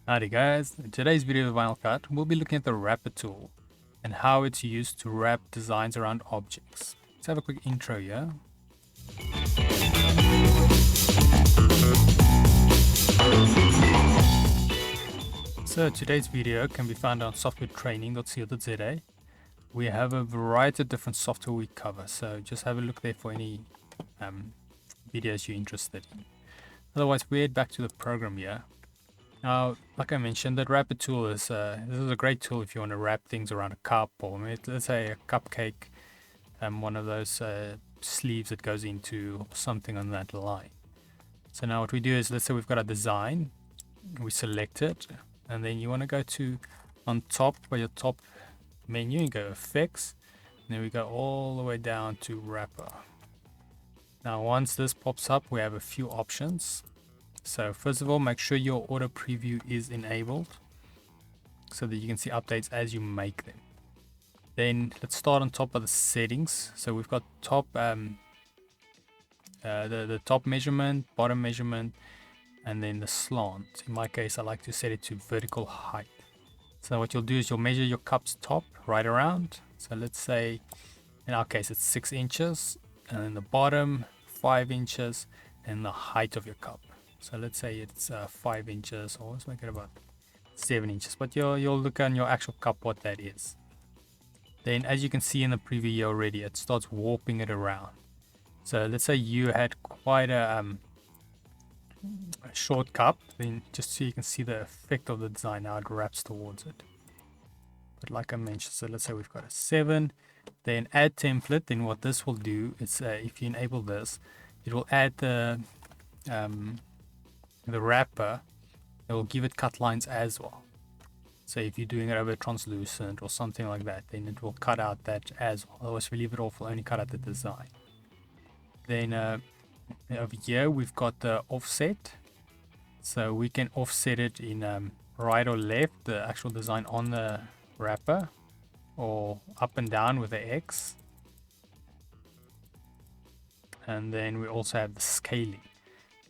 Howdy guys, in today's video of VinylCut, we'll be looking at the wrapper tool and how it's used to wrap designs around objects. Let's have a quick intro here. So today's video can be found on softwaretraining.co.za. We have a variety of different software we cover, so just have a look there for any videos you're interested in. Otherwise, we head back to the program here. Now, like I mentioned, that wrapper tool is this is a great tool if you want to wrap things around a cup, or let's say a cupcake, one of those sleeves that goes into something on that line. So now what we do is, let's say we've got a design, we select it, and then you want to go to on top by your top menu, you go effects, and then we go all the way down to wrapper. Now once this pops up, we have a few options. So first of all, make sure your auto preview is enabled so that you can see updates as you make them. Then let's start on top of the settings. So we've got top the top measurement, bottom measurement, and then the slant. In my case, I like to set it to vertical height. So what you'll do is you'll measure your cup's top right around. So let's say in our case it's 6 inches, and then the bottom 5 inches, and the height of your cup. So let's say it's 5 inches, or let's make it about 7 inches, but you'll look on your actual cup what that is. Then as you can see in the preview here already, it starts warping it around. So let's say you had quite a short cup, then just so you can see the effect of the design, how it wraps towards it. But like I mentioned, so let's say we've got a 7, then add template. Then what this will do is if you enable this, it will add the wrapper. It will give it cut lines as well. So if you're doing it over translucent or something like that, then it will cut out that as well. Otherwise, if we leave it off, we'll only cut out the design. Then over here we've got the offset, so we can offset it in right or left, the actual design on the wrapper, or up and down with the X. And then we also have the scaling.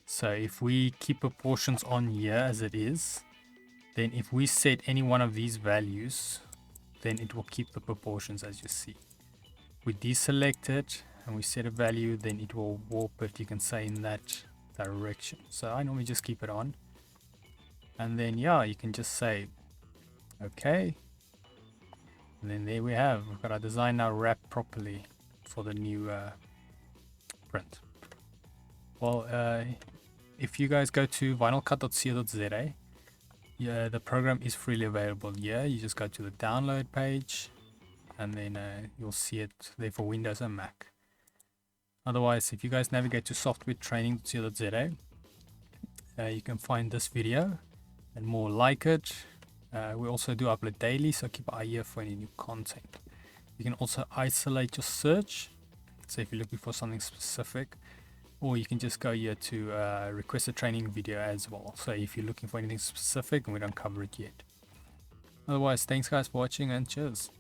So if we keep proportions on here as it is, then if we set any one of these values, then it will keep the proportions as you see. We deselect it and we set a value, then it will warp it, you can say, in that direction. So I normally just keep it on, and then yeah, you can just say okay, and then there we have, we've got our design now wrapped properly for the new print. Well, if you guys go to vinylcut.co.za, yeah, the program is freely available here. You just go to the download page, and then you'll see it there for Windows and Mac. Otherwise, if you guys navigate to softwaretraining.co.za, you can find this video and more like it. We also do upload daily, so keep an eye here for any new content. You can also isolate your search, so if you're looking for something specific, or you can just go here to request a training video as well, so if you're looking for anything specific and we don't cover it yet. Otherwise, thanks guys for watching, and cheers.